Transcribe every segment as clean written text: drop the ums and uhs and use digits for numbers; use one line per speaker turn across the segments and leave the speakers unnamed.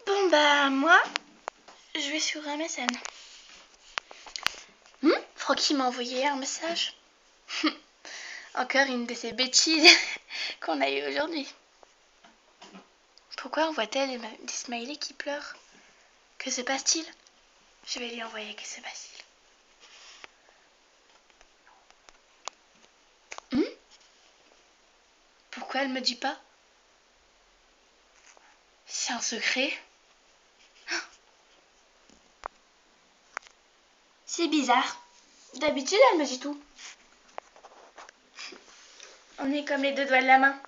Bon bah moi, je vais sur MSN. Francky m'a envoyé un message. Encore une de ces bêtises qu'on a eues aujourd'hui. Pourquoi envoie-t-elle des smileys qui pleurent? Que se passe-t-il? Je vais lui envoyer que se passe-t-il. Pourquoi elle me dit pas? C'est un secret? C'est bizarre. D'habitude, elle me dit tout. On est comme les deux doigts de la main.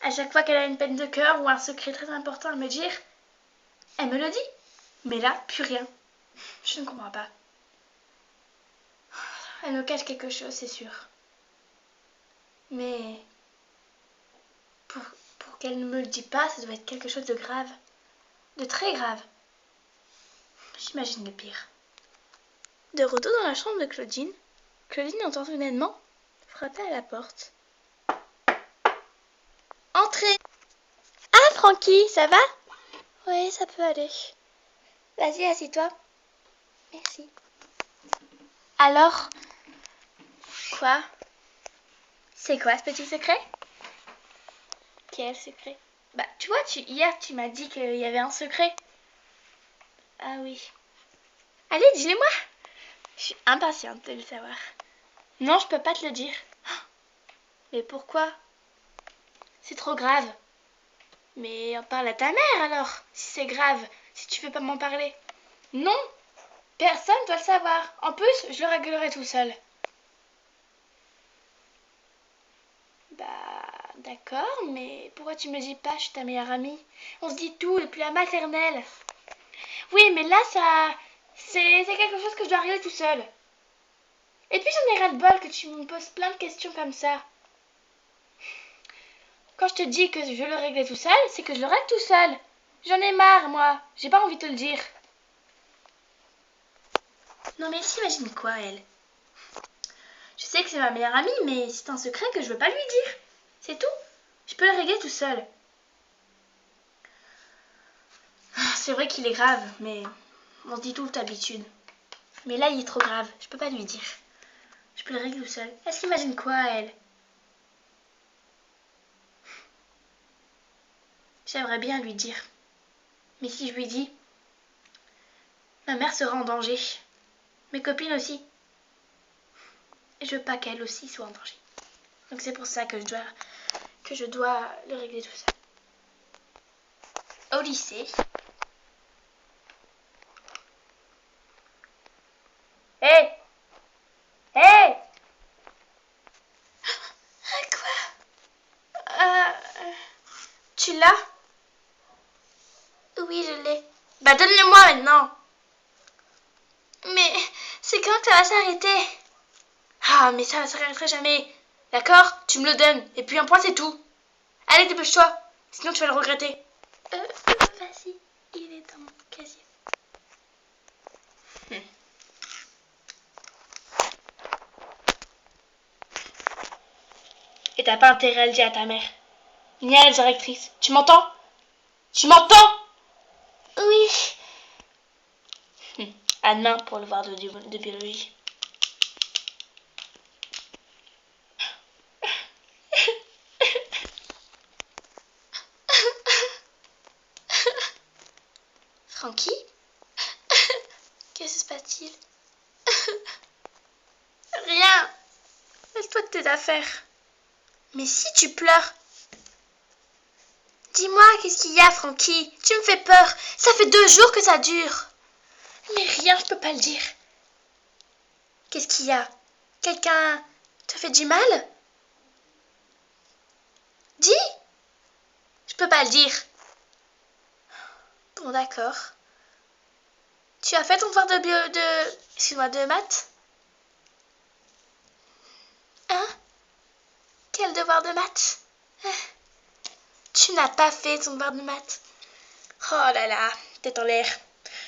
À chaque fois qu'elle a une peine de cœur ou un secret très important à me dire, elle me le dit. Mais là, plus rien. Je ne comprends pas. Elle me cache quelque chose, c'est sûr. Mais pour qu'elle ne me le dise pas, ça doit être quelque chose de grave. De très grave. J'imagine le pire. De retour dans la chambre de Claudine, Claudine entend soudainement frapper à la porte. Entrez! Ah, Francky, ça va? Oui, ça peut aller. Vas-y, assieds-toi. Merci. Alors, quoi? C'est quoi ce petit secret? Quel secret? Bah, tu vois, hier, tu m'as dit qu'il y avait un secret. Ah oui. Allez, dis-le-moi. Je suis impatiente de le savoir. Non, je peux pas te le dire. Mais pourquoi? C'est trop grave. Mais en parle à ta mère alors, si c'est grave, si tu veux pas m'en parler. Non, personne doit le savoir. En plus, je le réglerai tout seul. Bah, d'accord, mais pourquoi tu me dis pas, je suis ta meilleure amie? On se dit tout depuis la maternelle. Oui, mais là, c'est quelque chose que je dois régler tout seul. Et puis j'en ai ras-le-bol que tu me poses plein de questions comme ça. Quand je te dis que je le régler tout seul, c'est que je le règle tout seul. J'en ai marre, moi. J'ai pas envie de te le dire. Non mais elle s'imagine quoi, elle? Je sais que c'est ma meilleure amie, mais c'est un secret que je veux pas lui dire. C'est tout. Je peux le régler tout seul. C'est vrai qu'il est grave, mais on se dit tout d'habitude. Mais là, il est trop grave. Je peux pas lui dire. Je peux le régler tout seul. Elle s'imagine quoi, elle? J'aimerais bien lui dire. Mais si je lui dis, ma mère sera en danger. Mes copines aussi. Et je veux pas qu'elle aussi soit en danger. Donc c'est pour ça que je dois le régler tout seul. Au lycée. Hé! Hé! Quoi? Tu l'as? Oui, je l'ai. Bah donne-le-moi maintenant. Mais c'est quand que ça va s'arrêter? Ah, mais ça ne s'arrêtera jamais. D'accord? Tu me le donnes. Et puis un point, c'est tout. Allez, dépêche-toi. Sinon, tu vas le regretter. Vas-y. Il est dans mon casier. Et t'as pas intérêt à le dire à ta mère. Ni à la directrice. Tu m'entends? Tu m'entends? Oui. À demain pour le voir de biologie. Francky? Qu'est-ce qui se passe-t-il? Rien. Laisse-toi de tes affaires. Mais si tu pleures. Dis-moi, qu'est-ce qu'il y a, Francky? Tu me fais peur. Ça fait 2 jours que ça dure. Mais rien, je peux pas le dire. Qu'est-ce qu'il y a? Quelqu'un te fait du mal? Dis! Je peux pas le dire. Bon, d'accord. Tu as fait ton devoir excuse-moi, de maths? Hein? Quel devoir de maths? Tu n'as pas fait ton devoir de maths. Oh là là, tête en l'air.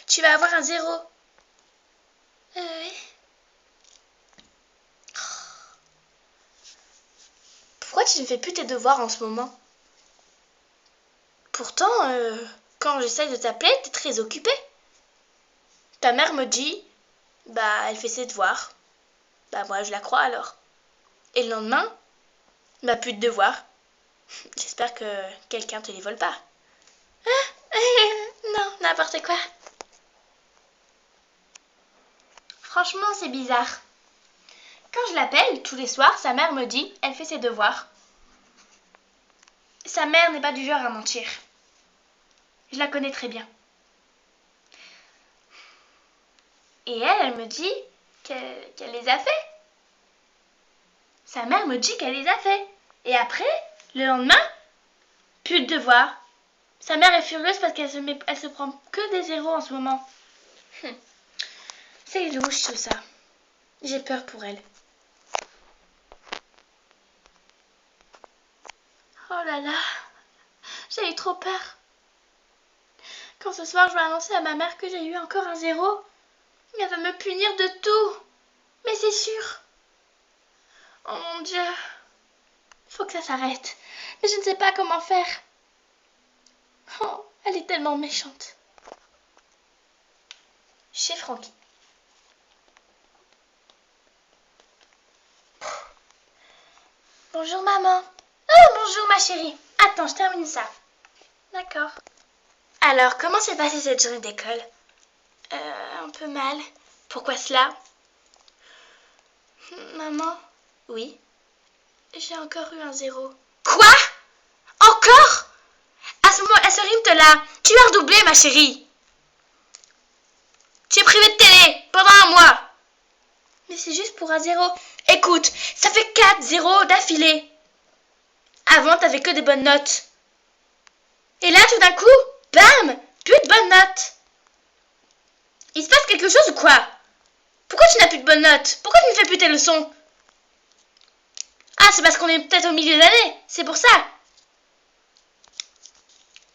Tu vas avoir un 0. Oui. Pourquoi tu ne fais plus tes devoirs en ce moment? Pourtant, Quand j'essaie de t'appeler, t'es très occupée. Ta mère me dit, elle fait ses devoirs. Moi, je la crois alors. Et le lendemain, plus de devoirs. J'espère que quelqu'un te les vole pas. Non, n'importe quoi. Franchement, c'est bizarre. Quand je l'appelle, tous les soirs, sa mère me dit, elle fait ses devoirs. Sa mère n'est pas du genre à mentir. Je la connais très bien. Et elle me dit qu'elle les a fait. Sa mère me dit qu'elle les a fait. Et après, le lendemain, plus de devoirs. Sa mère est furieuse parce qu'elle se prend que des zéros en ce moment. C'est louche tout ça. J'ai peur pour elle. Oh là là, j'ai eu trop peur. Quand ce soir je vais annoncer à ma mère que j'ai eu encore un zéro, elle va me punir de tout. Mais c'est sûr. Oh mon Dieu. Faut que ça s'arrête. Mais je ne sais pas comment faire. Oh, elle est tellement méchante. Chez Francky. Bonjour maman. Oh bonjour ma chérie. Attends, je termine ça. D'accord. Alors, comment s'est passée cette journée d'école? Un peu mal. Pourquoi cela? Maman? Oui. J'ai encore eu un zéro. Quoi? Encore? À ce rythme-là, tu as redoublé ma chérie. Tu es privée de télé pendant un mois. Mais c'est juste pour un zéro. Écoute, ça fait 4 zéros d'affilée. Avant, t'avais que des bonnes notes. Et là, tout d'un coup, bam, plus de bonnes notes. Il se passe quelque chose ou quoi? Pourquoi tu n'as plus de bonnes notes? Pourquoi tu ne fais plus tes leçons? Ah, c'est parce qu'on est peut-être au milieu de l'année. C'est pour ça.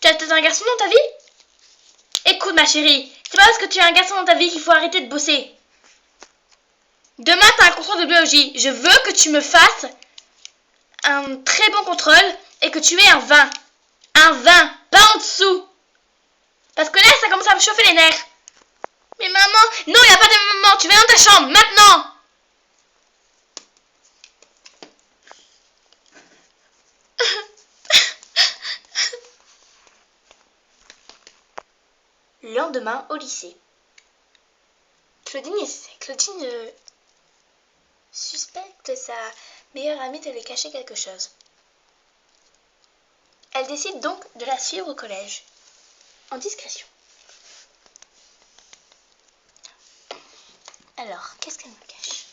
Tu as peut-être un garçon dans ta vie? Écoute, ma chérie, c'est pas parce que tu as un garçon dans ta vie qu'il faut arrêter de bosser. Demain, tu as un contrôle de biologie. Je veux que tu me fasses un très bon contrôle et que tu aies un 20. Un 20, pas en dessous. Parce que là, ça commence à me chauffer les nerfs. Mais maman, non, il n'y a pas de maman. Tu vas dans ta chambre, maintenant. Le lendemain, au lycée. Claudine suspecte sa meilleure amie de lui cacher quelque chose. Elle décide donc de la suivre au collège, en discrétion. Alors, qu'est-ce qu'elle me cache?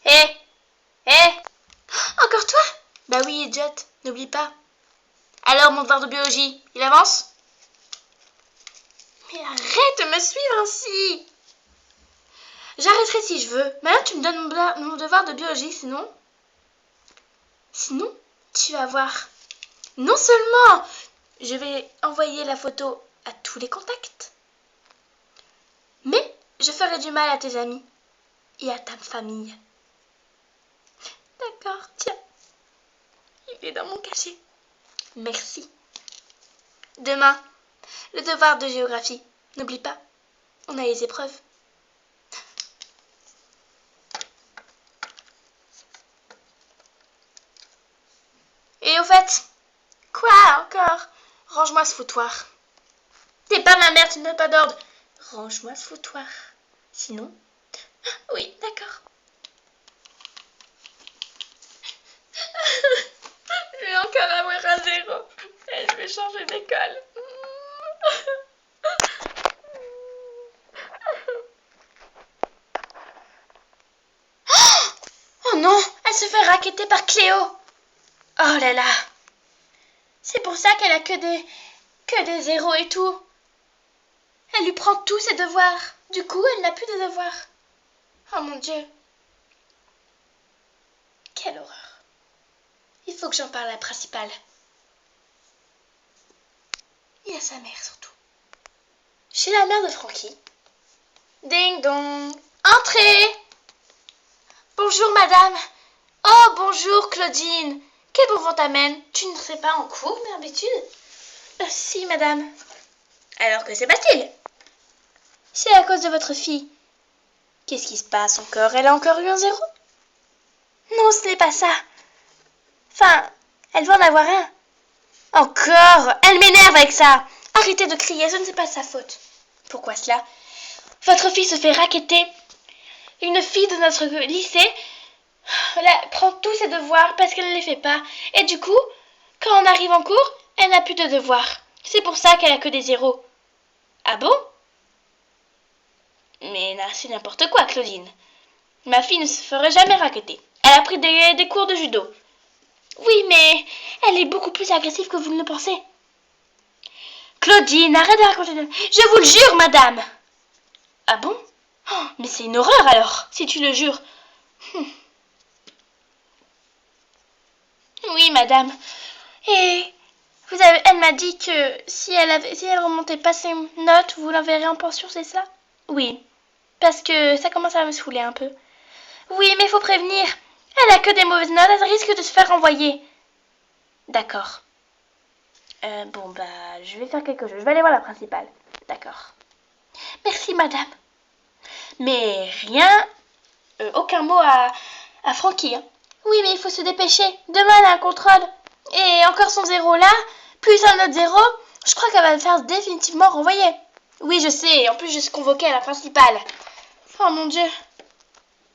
Hé, encore toi? Bah oui, idiote, n'oublie pas. Alors, mon devoir de biologie, il avance? Mais arrête de me suivre ainsi. J'arrêterai si je veux. Maintenant, tu me donnes mon devoir de biologie, sinon, tu vas voir. Non seulement je vais envoyer la photo à tous les contacts, mais je ferai du mal à tes amis et à ta famille. D'accord, tiens. Il est dans mon cachet. Merci. Demain, le devoir de géographie. N'oublie pas, on a les épreuves. Et au fait, quoi encore? Range-moi ce foutoir. T'es pas ma mère, tu ne donnes pas d'ordre. Range-moi ce foutoir. Sinon... Oui, d'accord. Je vais encore avoir un zéro. Et je vais changer d'école. Oh non, elle se fait racketter par Cléo. Oh là là. C'est pour ça qu'elle a que des zéros et tout. Elle lui prend tous ses devoirs. Du coup, elle n'a plus de devoirs. Oh mon Dieu. Quelle horreur. Il faut que j'en parle à la principale. Et à sa mère surtout. Chez la mère de Francky. Ding dong. Entrez. Bonjour madame. Oh, bonjour, Claudine. Quel bon vent t'amène? Tu ne serais pas en cours, d'habitude? Si, madame. Alors que se passe-t-il? C'est à cause de votre fille. Qu'est-ce qui se passe encore? Elle a encore eu un 0? Non, ce n'est pas ça. Enfin, elle va en avoir un. Encore? Elle m'énerve avec ça. Arrêtez de crier, ce n'est pas sa faute. Pourquoi cela? Votre fille se fait racketter. Une fille de notre lycée prend tous ses devoirs parce qu'elle ne les fait pas. Et du coup, quand on arrive en cours, elle n'a plus de devoirs. C'est pour ça qu'elle a que des 0. Ah bon? Mais c'est n'importe quoi, Claudine. Ma fille ne se ferait jamais racketter. Elle a pris des cours de judo. Oui, mais elle est beaucoup plus agressive que vous ne le pensez. Claudine, arrête de raconter. Je vous le jure, madame. Ah bon? Oh, mais c'est une horreur alors, si tu le jures. Oui, madame. Et elle m'a dit que si elle remontait pas ses notes, vous l'enverrez en pension, c'est ça? Oui, parce que ça commence à me saouler un peu. Oui, mais faut prévenir. Elle a que des mauvaises notes, elle risque de se faire renvoyer. D'accord. Bon, je vais faire quelque chose. Je vais aller voir la principale. D'accord. Merci, madame. Mais rien, aucun mot à Francky. Hein. Oui, mais il faut se dépêcher. Demain, elle a un contrôle. Et encore son 0 là, plus un autre 0, je crois qu'elle va me faire définitivement renvoyer. Oui, je sais. En plus, je suis convoquée à la principale. Oh mon Dieu.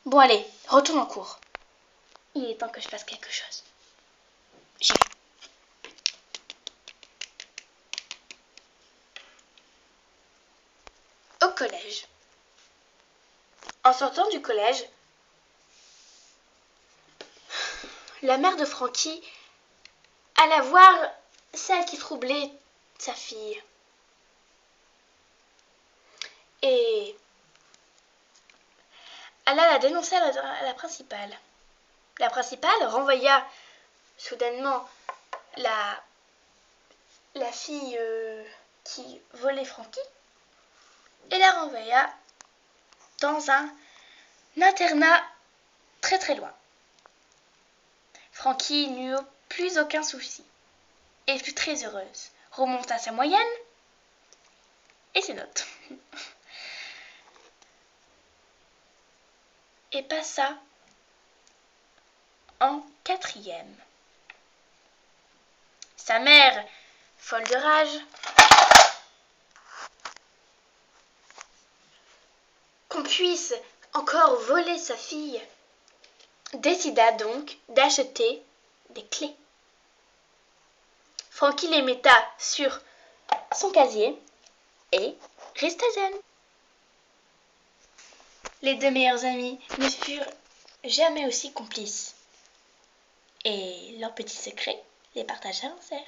Bon, allez, retourne en cours. Il est temps que je fasse quelque chose. J'y vais. Au collège. En sortant du collège, la mère de Francky alla voir celle qui troublait sa fille. Et alla la dénoncer à la principale. La principale renvoya soudainement la fille qui volait Francky et la renvoya dans un internat très très loin. Francky n'eut plus aucun souci et fut très heureuse. Remonta sa moyenne et ses notes. Et passa en 4e. Sa mère, folle de rage, qu'on puisse encore voler sa fille, décida donc d'acheter des clés. Francky les metta sur son casier et resta zen. Les deux meilleurs amis ne furent jamais aussi complices. Et leurs petits secrets les partagèrent en serre.